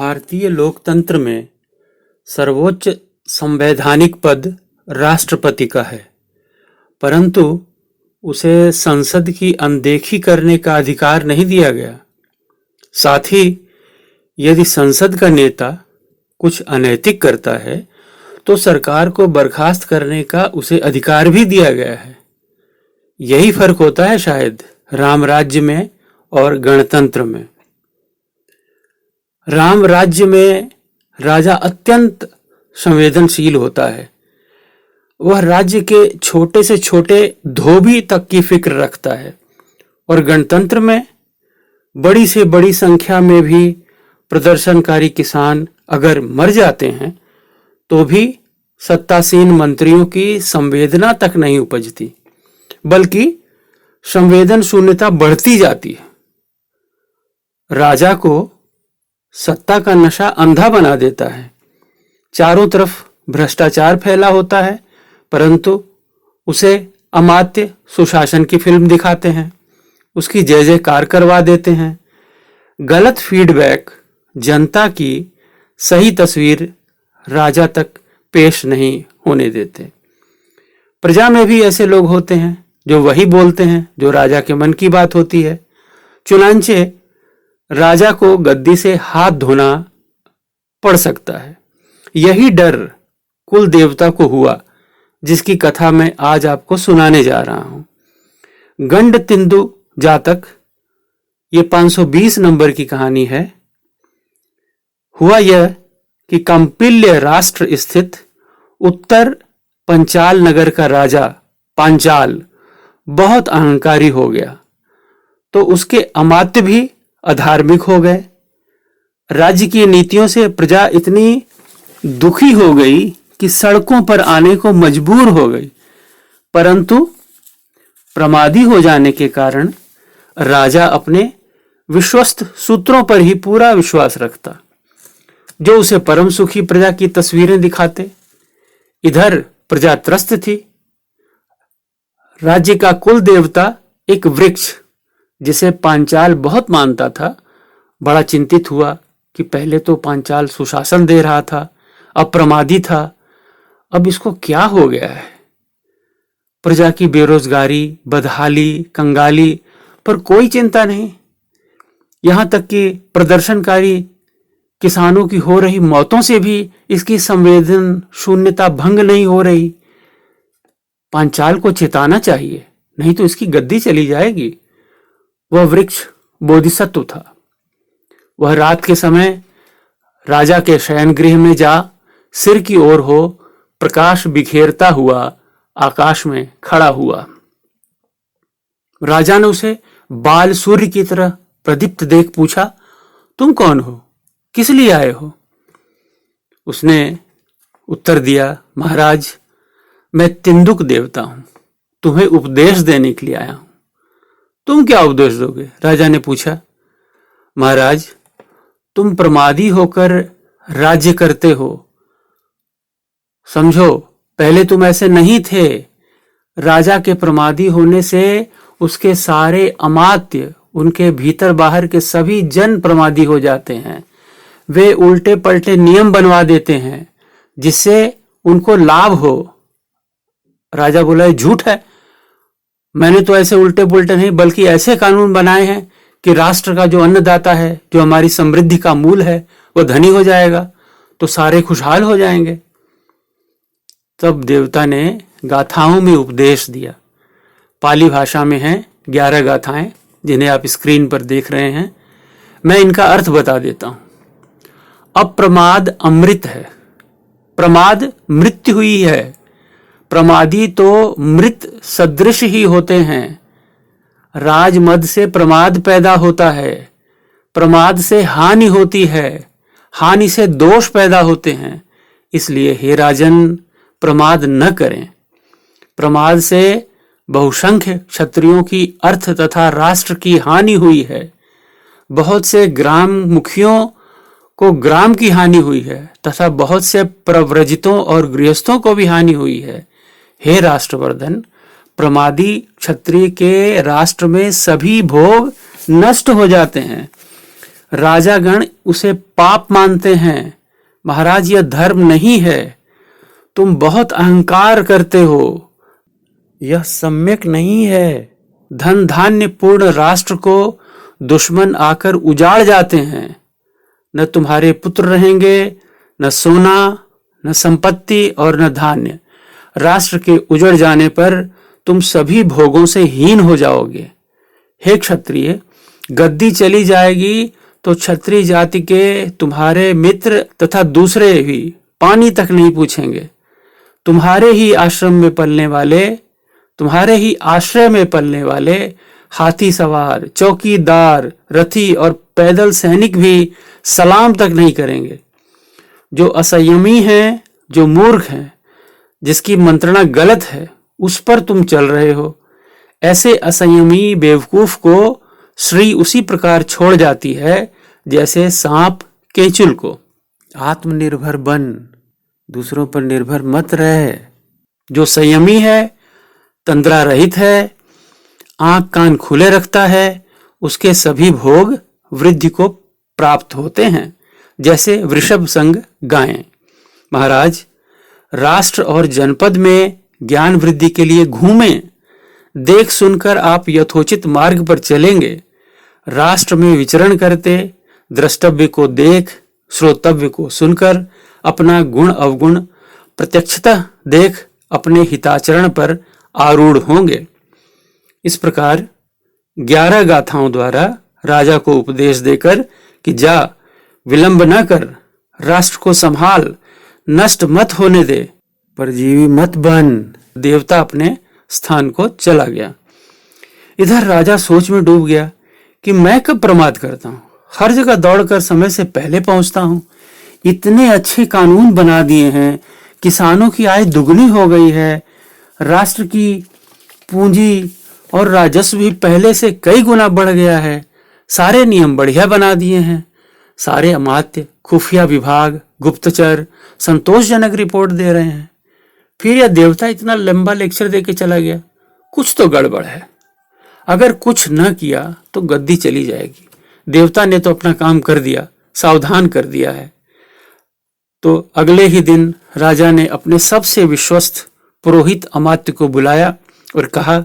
भारतीय लोकतंत्र में सर्वोच्च संवैधानिक पद राष्ट्रपति का है, परंतु उसे संसद की अनदेखी करने का अधिकार नहीं दिया गया। साथ ही यदि संसद का नेता कुछ अनैतिक करता है तो सरकार को बर्खास्त करने का उसे अधिकार भी दिया गया है। यही फर्क होता है शायद राम राज्य में और गणतंत्र में। राम राज्य में राजा अत्यंत संवेदनशील होता है। वह राज्य के छोटे से छोटे धोबी तक की फिक्र रखता है, और गणतंत्र में बड़ी से बड़ी संख्या में भी प्रदर्शनकारी किसान अगर मर जाते हैं तो भी सत्तासीन मंत्रियों की संवेदना तक नहीं उपजती, बल्कि संवेदन शून्यता बढ़ती जाती है। राजा को सत्ता का नशा अंधा बना देता है। चारों तरफ भ्रष्टाचार फैला होता है, परंतु उसे अमात्य सुशासन की फिल्म दिखाते हैं, उसकी जय जयकार करवा देते हैं। गलत फीडबैक जनता की सही तस्वीर राजा तक पेश नहीं होने देते। प्रजा में भी ऐसे लोग होते हैं जो वही बोलते हैं जो राजा के मन की बात होती है। चुनांचे राजा को गद्दी से हाथ धोना पड़ सकता है। यही डर कुल देवता को हुआ, जिसकी कथा मैं आज आपको सुनाने जा रहा हूं। गंड तिंदु जातक, ये 520 नंबर की कहानी है। हुआ यह कि कंपिल्य राष्ट्र स्थित उत्तर पंचाल नगर का राजा पांचाल बहुत अहंकारी हो गया, तो उसके अमात्य भी अधार्मिक हो गए। राज्य की नीतियों से प्रजा इतनी दुखी हो गई कि सड़कों पर आने को मजबूर हो गई, परंतु प्रमादी हो जाने के कारण राजा अपने विश्वस्त सूत्रों पर ही पूरा विश्वास रखता, जो उसे परम सुखी प्रजा की तस्वीरें दिखाते। इधर प्रजा त्रस्त थी। राज्य का कुल देवता एक वृक्ष, जिसे पांचाल बहुत मानता था, बड़ा चिंतित हुआ कि पहले तो पांचाल सुशासन दे रहा था, अब प्रमादी था, अब इसको क्या हो गया है। प्रजा की बेरोजगारी, बदहाली, कंगाली पर कोई चिंता नहीं। यहां तक कि प्रदर्शनकारी किसानों की हो रही मौतों से भी इसकी संवेदन शून्यता भंग नहीं हो रही। पांचाल को चेताना चाहिए, नहीं तो इसकी गद्दी चली जाएगी। वह वृक्ष बोधिसत्व था। वह रात के समय राजा के शयन गृह में जा सिर की ओर हो प्रकाश बिखेरता हुआ आकाश में खड़ा हुआ। राजा ने उसे बाल सूर्य की तरह प्रदीप्त देख पूछा, तुम कौन हो, किस लिए आए हो? उसने उत्तर दिया, महाराज, मैं तिंदुक देवता हूं, तुम्हें उपदेश देने के लिए आया हूं। तुम क्या उपदेश दोगे? राजा ने पूछा। महाराज, तुम प्रमादी होकर राज्य करते हो। समझो, पहले तुम ऐसे नहीं थे। राजा के प्रमादी होने से उसके सारे अमात्य, उनके भीतर बाहर के सभी जन प्रमादी हो जाते हैं। वे उल्टे पलटे नियम बनवा देते हैं जिससे उनको लाभ हो। राजा बोला, झूठ है, मैंने तो ऐसे उल्टे पुल्टे नहीं बल्कि ऐसे कानून बनाए हैं कि राष्ट्र का जो अन्नदाता है, जो हमारी समृद्धि का मूल है, वो धनी हो जाएगा तो सारे खुशहाल हो जाएंगे। तब देवता ने गाथाओं में उपदेश दिया। पाली भाषा में हैं 11 गाथाएं, जिन्हें आप स्क्रीन पर देख रहे हैं। मैं इनका अर्थ बता देता हूं। अप्रमाद अमृत है, प्रमाद मृत्यु हुई है। प्रमादी तो मृत सदृश ही होते हैं। राजमद से प्रमाद पैदा होता है, प्रमाद से हानि होती है, हानि से दोष पैदा होते हैं। इसलिए हे राजन, प्रमाद न करें। प्रमाद से बहुसंख्य क्षत्रियों की अर्थ तथा राष्ट्र की हानि हुई है। बहुत से ग्राम मुखियों को ग्राम की हानि हुई है तथा बहुत से प्रव्रजितों और गृहस्थों को भी हानि हुई है। हे राष्ट्रवर्धन, प्रमादी क्षत्रिय के राष्ट्र में सभी भोग नष्ट हो जाते हैं। राजागण उसे पाप मानते हैं। महाराज, यह धर्म नहीं है। तुम बहुत अहंकार करते हो, यह सम्यक नहीं है। धन धान्य पूर्ण राष्ट्र को दुश्मन आकर उजाड़ जाते हैं। न तुम्हारे पुत्र रहेंगे, न सोना, न संपत्ति और न धान्य। राष्ट्र के उजड़ जाने पर तुम सभी भोगों से हीन हो जाओगे। हे क्षत्रिय, गद्दी चली जाएगी तो क्षत्रिय जाति के तुम्हारे मित्र तथा दूसरे भी पानी तक नहीं पूछेंगे। तुम्हारे ही आश्रम में पलने वाले, तुम्हारे ही आश्रय में पलने वाले हाथी सवार, चौकीदार, रथी और पैदल सैनिक भी सलाम तक नहीं करेंगे। जो असंयमी हैं, जो मूर्ख हैं, जिसकी मंत्रणा गलत है, उस पर तुम चल रहे हो। ऐसे असंयमी बेवकूफ को श्री उसी प्रकार छोड़ जाती है जैसे सांप केंचुल को। आत्मनिर्भर बन, दूसरों पर निर्भर मत रहे। जो संयमी है, तंद्रा रहित है, आंख कान खुले रखता है, उसके सभी भोग वृद्धि को प्राप्त होते हैं, जैसे वृषभ संग गायें। महाराज, राष्ट्र और जनपद में ज्ञान वृद्धि के लिए घूमें। देख सुनकर आप यथोचित मार्ग पर चलेंगे। राष्ट्र में विचरण करते द्रष्टव्य को देख, श्रोतव्य को सुनकर, अपना गुण अवगुण प्रत्यक्षतः देख अपने हिताचरण पर आरूढ़ होंगे। इस प्रकार 11 गाथाओं द्वारा राजा को उपदेश देकर कि जा, विलंब न कर, राष्ट्र को संभाल, नष्ट मत होने दे, परजीवी मत बन, देवता अपने स्थान को चला गया। इधर राजा सोच में डूब गया कि मैं कब प्रमाद करता हूं, हर जगह दौड़कर समय से पहले पहुंचता हूं। इतने अच्छे कानून बना दिए हैं, किसानों की आय दुगनी हो गई है, राष्ट्र की पूंजी और राजस्व भी पहले से कई गुना बढ़ गया है, सारे नियम बढ़िया बना दिए हैं। सारे अमात्य, खुफिया विभाग, गुप्तचर संतोषजनक रिपोर्ट दे रहे हैं। फिर यह देवता इतना लंबा लेक्चर देके चला गया। कुछ तो गड़बड़ है। अगर कुछ न किया तो गद्दी चली जाएगी। देवता ने तो अपना काम कर दिया, सावधान कर दिया है। तो अगले ही दिन राजा ने अपने सबसे विश्वस्त पुरोहित अमात्य को बुलाया और कहा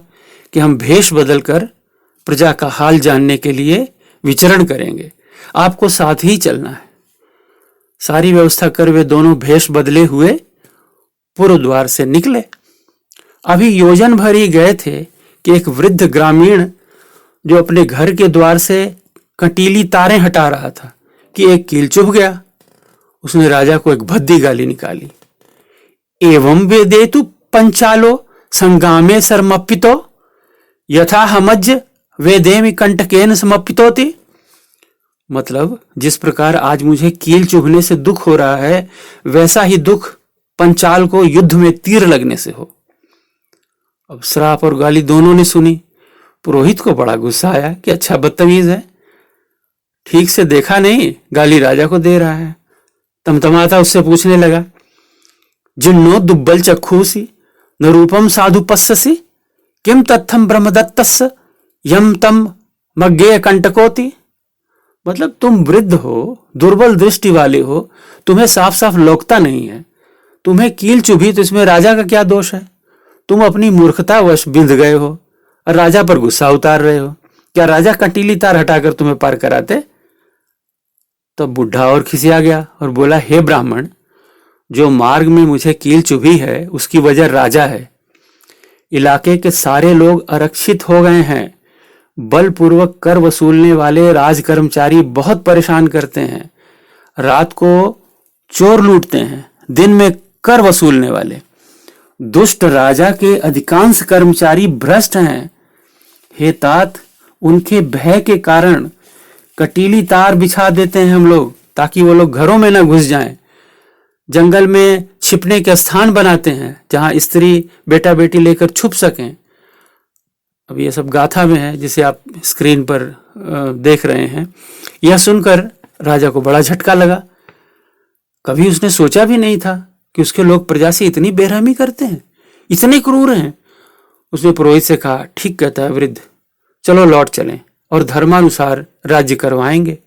कि हम भेष बदलकर प्रजा का हाल जानने के लिए विचरण करेंगे, आपको साथ ही चलना है। सारी व्यवस्था कर वे दोनों भेष बदले हुए पूर्व द्वार से निकले। अभी योजन भर ही गए थे कि एक वृद्ध ग्रामीण जो अपने घर के द्वार से कंटीली तारें हटा रहा था कि एक कील चुभ गया। उसने राजा को एक भद्दी गाली निकाली। एवं वेदेतु पंचालो संगामे सर्मपितो यथा हमज वेदेमि कंटकेन समपितोति। मतलब, जिस प्रकार आज मुझे कील चुभने से दुख हो रहा है, वैसा ही दुख पंचाल को युद्ध में तीर लगने से हो। अब श्राप और गाली दोनों ने सुनी। पुरोहित को बड़ा गुस्सा आया कि अच्छा बदतमीज है, ठीक से देखा नहीं, गाली राजा को दे रहा है। तमतमाता उससे पूछने लगा, जिन्नो दुब्बल चक्षुषि न रूपम साधु पश्यसि किम तत्थम ब्रह्मदत्तस्य यम तम मज्ञेय कंटकोति। मतलब, तुम वृद्ध हो, दुर्बल दृष्टि वाले हो, तुम्हें साफ साफ लौकता नहीं है। तुम्हें कील चुभी तो इसमें राजा का क्या दोष है? तुम अपनी मूर्खतावश बिंध गए हो और राजा पर गुस्सा उतार रहे हो। क्या राजा कंटीली तार हटाकर तुम्हें पार कराते? तो बुढ़ा और खिसिया गया और बोला, हे ब्राह्मण, जो मार्ग में मुझे कील चुभी है उसकी वजह राजा है। इलाके के सारे लोग आरक्षित हो गए हैं। बलपूर्वक कर वसूलने वाले राज कर्मचारी बहुत परेशान करते हैं। रात को चोर लूटते हैं, दिन में कर वसूलने वाले। दुष्ट राजा के अधिकांश कर्मचारी भ्रष्ट हैं। हे तात, उनके भय के कारण कटीली तार बिछा देते हैं हम लोग, ताकि वो लोग घरों में न घुस जाएं। जंगल में छिपने के स्थान बनाते हैं जहां स्त्री बेटा बेटी लेकर छुप सकें। अब ये सब गाथा में है जिसे आप स्क्रीन पर देख रहे हैं। यह सुनकर राजा को बड़ा झटका लगा। कभी उसने सोचा भी नहीं था कि उसके लोग प्रजा से इतनी बेरहमी करते हैं, इतने क्रूर हैं। उसने पुरोहित से कहा, ठीक कहता है वृद्ध, चलो लौट चलें और धर्मानुसार राज्य करवाएंगे।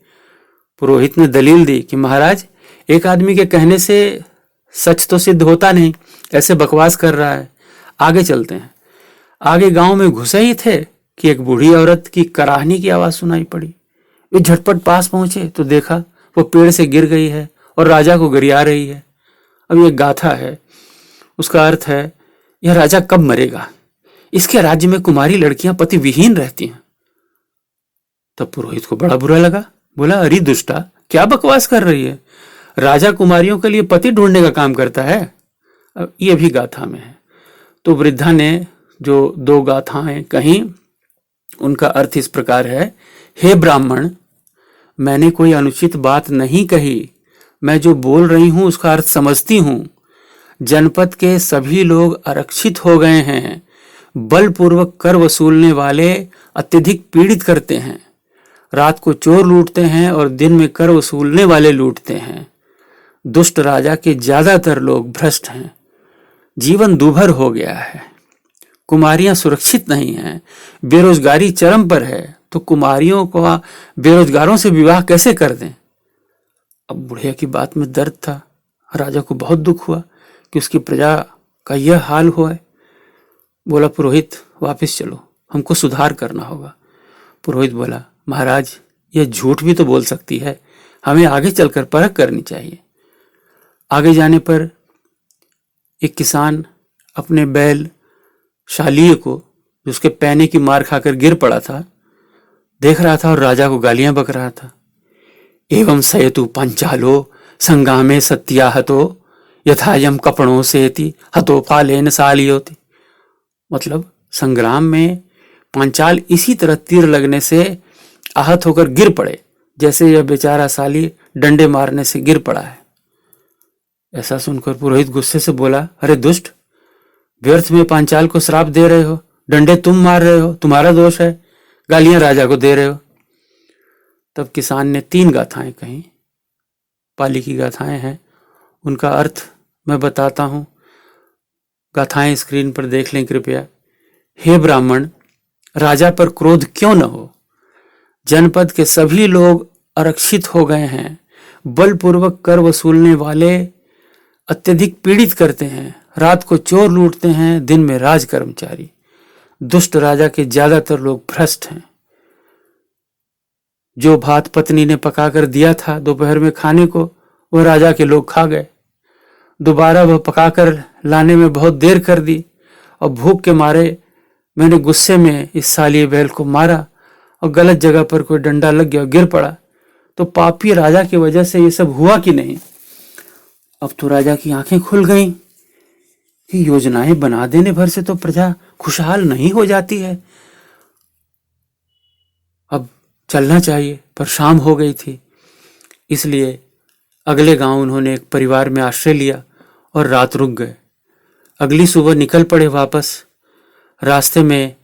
पुरोहित ने दलील दी कि महाराज, एक आदमी के कहने से सच तो सिद्ध होता नहीं, ऐसे बकवास कर रहा है, आगे चलते हैं। आगे गांव में घुसे ही थे कि एक बूढ़ी औरत की कराहनी की आवाज सुनाई पड़ी। वे झटपट पास पहुंचे तो देखा वो पेड़ से गिर गई है और राजा को गरिया रही है। अब ये गाथा है, उसका अर्थ है यह राजा कब मरेगा, इसके राज्य में कुमारी लड़कियां पति विहीन रहती हैं। तब पुरोहित को बड़ा बुरा लगा, बोला, अरे दुष्टा, क्या बकवास कर रही है, राजा कुमारियों के लिए पति ढूंढने का काम करता है। अब ये भी गाथा में है। तो वृद्धा ने जो दो गाथाएं कहीं, उनका अर्थ इस प्रकार है, हे ब्राह्मण, मैंने कोई अनुचित बात नहीं कही, मैं जो बोल रही हूं उसका अर्थ समझती हूं। जनपद के सभी लोग आरक्षित हो गए हैं, बलपूर्वक कर वसूलने वाले अत्यधिक पीड़ित करते हैं, रात को चोर लूटते हैं और दिन में कर वसूलने वाले लूटते हैं। दुष्ट राजा के ज्यादातर लोग भ्रष्ट हैं, जीवन दूभर हो गया है, कुमारियां सुरक्षित नहीं हैं, बेरोजगारी चरम पर है, तो कुमारियों को बेरोजगारों से विवाह कैसे कर दें। अब बुढ़िया की बात में दर्द था, राजा को बहुत दुख हुआ कि उसकी प्रजा का यह हाल हुआ है। बोला, पुरोहित वापस चलो, हमको सुधार करना होगा। पुरोहित बोला, महाराज, यह झूठ भी तो बोल सकती है, हमें आगे चलकर परख करनी चाहिए। आगे जाने पर एक किसान अपने बैल शालिय को, जो उसके पैने की मार खाकर गिर पड़ा था, देख रहा था और राजा को गालियां बक रहा था। एवं सयतु पंचालो संगामे सत्याहतो यथायम कपड़ों से हतो फालेन सालियोति। मतलब संग्राम में पांचाल इसी तरह तीर लगने से आहत होकर गिर पड़े, जैसे यह बेचारा साली डंडे मारने से गिर पड़ा है। ऐसा सुनकर पुरोहित गुस्से से बोला, अरे दुष्ट, व्यर्थ में पांचाल को श्राप दे रहे हो, डंडे तुम मार रहे हो, तुम्हारा दोष है, गालियां राजा को दे रहे हो। तब किसान ने 3 गाथाएं कही, पाली की गाथाएं हैं, उनका अर्थ मैं बताता हूं। गाथाएं स्क्रीन पर देख लें कृपया। हे ब्राह्मण, राजा पर क्रोध क्यों न हो, जनपद के सभी लोग आरक्षित हो गए हैं, बलपूर्वक कर वसूलने वाले अत्यधिक पीड़ित करते हैं, रात को चोर लूटते हैं, दिन में राज कर्मचारी, दुष्ट राजा के ज्यादातर लोग भ्रष्ट हैं। जो भात पत्नी ने पकाकर दिया था दोपहर में खाने को, वह राजा के लोग खा गए। दोबारा वह पकाकर लाने में बहुत देर कर दी और भूख के मारे मैंने गुस्से में इस सालिए बैल को मारा और गलत जगह पर कोई डंडा लग गया, गिर पड़ा। तो पापी राजा की वजह से ये सब हुआ कि नहीं। अब तो राजा की आंखें खुल गईं कि योजनाएं बना देने भर से तो प्रजा खुशहाल नहीं हो जाती है, अब चलना चाहिए। पर शाम हो गई थी, इसलिए अगले गांव उन्होंने एक परिवार में आश्रय लिया और रात रुक गए। अगली सुबह निकल पड़े वापस। रास्ते में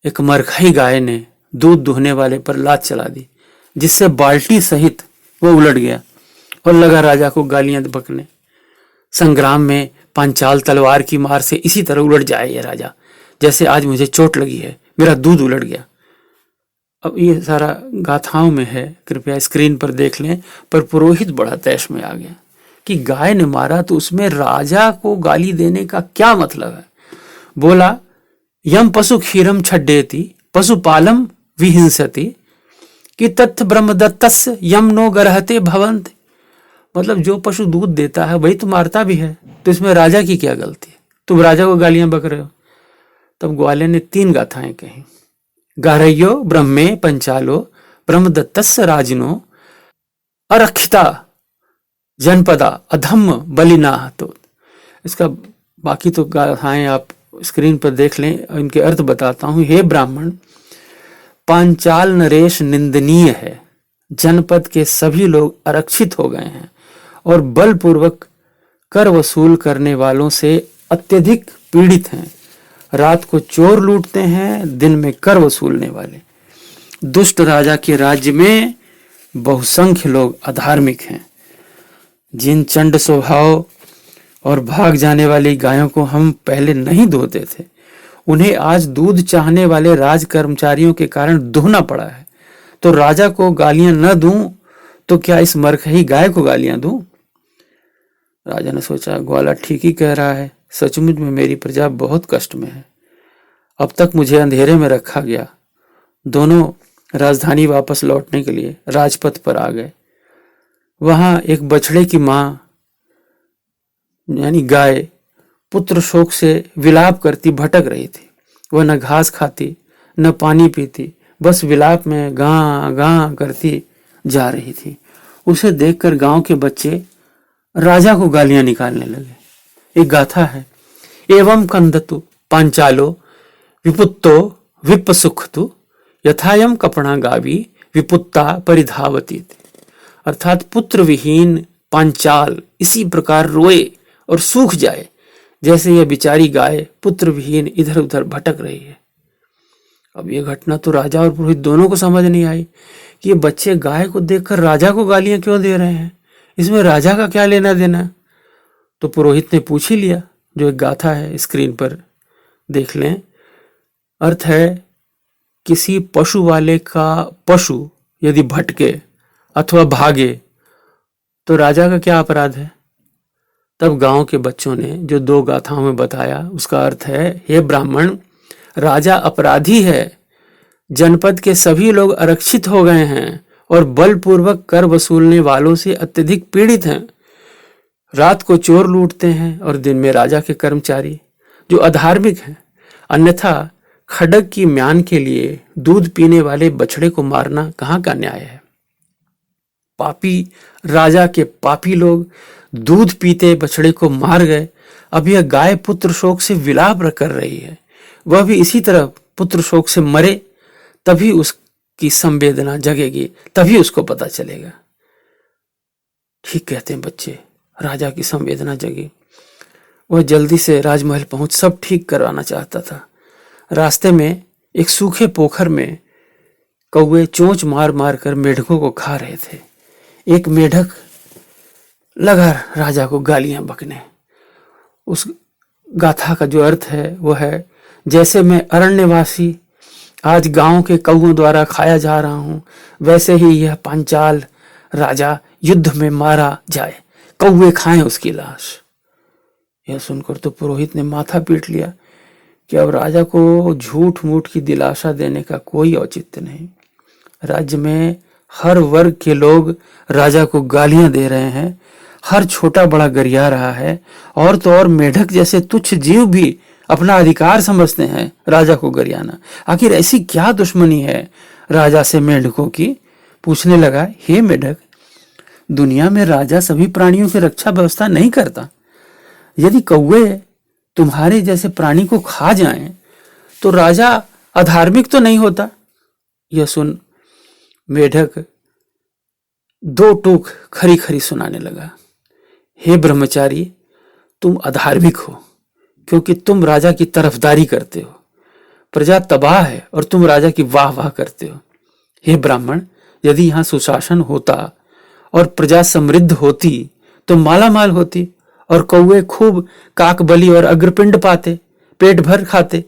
एक मरखाई गाय ने दूध दुहने वाले पर लात चला दी, जिससे बाल्टी सहित वो उलट गया और लगा राजा को गालियां बकने। संग्राम में पांचाल तलवार की मार से इसी तरह उलट जाए ये राजा, जैसे आज मुझे चोट लगी है, मेरा दूध उलट गया। अब ये सारा गाथाओं में है, कृपया स्क्रीन पर देख लें। पर पुरोहित बड़ा तैश में आ गया कि गाय ने मारा तो उसमें राजा को गाली देने का क्या मतलब है। बोला, यम पशु क्षीरम छड्डेति पशुपालम विहिंसति कि तत्थ ब्रह्मदत्तस्य यम नो गरहते भवंत। मतलब जो पशु दूध देता है वही तो मारता भी है, तो इसमें राजा की क्या गलती है, तुम राजा को गालियां बक रहे हो। तब ग्वाले ने 3 गाथाएं कही। गारह्यो ब्रह्मे पंचालो ब्रह्मदत्तस्य राजिनो अरक्षिता जनपदा अधम्म बलिनाह। तो इसका बाकी तो गाथाएं आप स्क्रीन पर देख लें, इनके अर्थ बताता हूं। हे ब्राह्मण, पांचाल नरेश निंदनीय है, जनपद के सभी लोग आरक्षित हो गए हैं और बलपूर्वक कर वसूल करने वालों से अत्यधिक पीड़ित हैं, रात को चोर लूटते हैं, दिन में कर वसूलने वाले। दुष्ट राजा के राज्य में बहुसंख्य लोग अधार्मिक हैं। जिन चंड स्वभाव और भाग जाने वाली गायों को हम पहले नहीं धोते थे, उन्हें आज दूध चाहने वाले राज कर्मचारियों के कारण दुहना पड़ा है। तो राजा को गालियां न दूं तो क्या इस मरखही गाय को गालियां दूं? राजा ने सोचा, ग्वाला ठीक ही कह रहा है, सचमुच में मेरी प्रजा बहुत कष्ट में है। अब तक मुझे अंधेरे में रखा गया। दोनों राजधानी वापस लौटने के लिए राजपथ पर आ गए। वहां एक बछड़े की मां यानी गाय पुत्र शोक से विलाप करती भटक रही थी। वह न घास खाती न पानी पीती, बस विलाप में गां गां करती जा रही थी। उसे देखकर गांव के बच्चे राजा को गालियां निकालने लगे। एक गाथा है, एवं कंदतु पांचालो विपुत्तो विपसुखतु यथायम कपड़ा गावी विपुत्ता परिधावती। अर्थात पुत्र विहीन पांचाल इसी प्रकार रोए और सूख जाए जैसे यह बिचारी गाय पुत्र विहीन इधर उधर भटक रही है। अब यह घटना तो राजा और पुरोहित दोनों को समझ नहीं आई कि ये बच्चे गाय को देखकर राजा को गालियां क्यों दे रहे हैं, इसमें राजा का क्या लेना देना। तो पुरोहित ने पूछ ही लिया, जो एक गाथा है स्क्रीन पर देख लें। अर्थ है, किसी पशु वाले का पशु यदि भटके अथवा भागे तो राजा का क्या अपराध है। तब गांव के बच्चों ने जो दो गाथाओं में बताया उसका अर्थ है, हे ब्राह्मण, राजा अपराधी है। जनपद के सभी लोग आरक्षित हो गए हैं और बलपूर्वक कर वसूलने वालों से अत्यधिक पीड़ित हैं। रात को चोर लूटते हैं और दिन में राजा के कर्मचारी जो अधार्मिक हैं। अन्यथा खड्ग की म्यान के लिए दूध पीने वाले बछड़े को मारना कहाँ का न्याय है। पापी राजा के पापी लोग दूध पीते बछड़े को मार गए। अब यह गाय पुत्र शोक से विलाप कर रही है, वह भी इसी तरह पुत्र शोक से मरे, तभी उसकी संवेदना जगेगी, तभी उसको पता चलेगा। ठीक कहते हैं बच्चे, राजा की संवेदना जगी। वह जल्दी से राजमहल पहुंच सब ठीक करवाना चाहता था। रास्ते में एक सूखे पोखर में कौवे चोंच मार मार कर मेढकों को खा रहे थे। एक मेढक लगा राजा को गालियां बकने। उस गाथा का जो अर्थ है वह है, जैसे मैं अरण्यवासी आज गांव के कौओं द्वारा खाया जा रहा हूं, वैसे ही यह पांचाल राजा युद्ध में मारा जाए, कौवे खाएं उसकी लाश। यह सुनकर तो पुरोहित ने माथा पीट लिया कि अब राजा को झूठ मूठ की दिलासा देने का कोई औचित्य नहीं। राज्य में हर वर्ग के लोग राजा को गालियां दे रहे हैं, हर छोटा बड़ा गरिया रहा है, और तो और मेढक जैसे तुच्छ जीव भी अपना अधिकार समझते हैं राजा को गरियाना। आखिर ऐसी क्या दुश्मनी है राजा से मेढकों की। पूछने लगा, हे मेढक, दुनिया में राजा सभी प्राणियों की रक्षा व्यवस्था नहीं करता। यदि कौवे तुम्हारे जैसे प्राणी को खा जाएं तो राजा अधार्मिक तो नहीं होता। यह सुन मेढक दो टूक खरी खरी सुनाने लगा, हे ब्रह्मचारी, तुम अधार्मिक हो क्योंकि तुम राजा की तरफदारी करते हो। प्रजा तबाह है और तुम राजा की वाह वाह करते हो। हे ब्राह्मण, यदि यहाँ सुशासन होता और प्रजा समृद्ध होती तो माला माल होती और कौवे खूब काकबली और अग्रपिंड पाते, पेट भर खाते,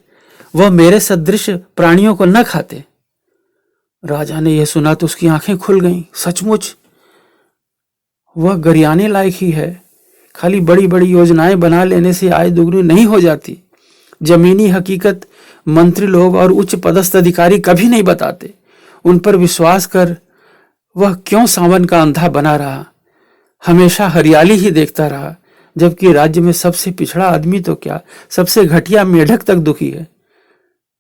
वह मेरे सदृश प्राणियों को न खाते। राजा ने यह सुना तो उसकी आंखें खुल गईं। सचमुच वह गरियाने लायक ही है। खाली बड़ी बड़ी योजनाएं बना लेने से आय दुगनी नहीं हो जाती। जमीनी हकीकत मंत्री लोग और उच्च पदस्थ अधिकारी कभी नहीं बताते। उन पर विश्वास कर वह क्यों सावन का अंधा बना रहा, हमेशा हरियाली ही देखता रहा, जबकि राज्य में सबसे पिछड़ा आदमी तो क्या, सबसे घटिया मेढक तक दुखी है।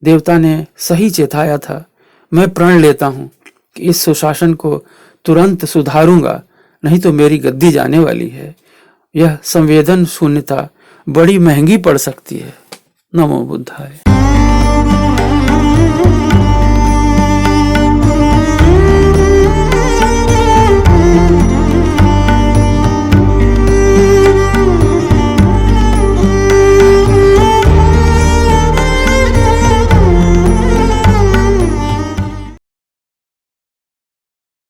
देवता ने सही चेताया था। मैं प्रण लेता हूं कि इस सुशासन को तुरंत सुधारूंगा, नहीं तो मेरी गद्दी जाने वाली है। यह संवेदन शून्यता बड़ी महंगी पड़ सकती है। नमो बुद्धाय।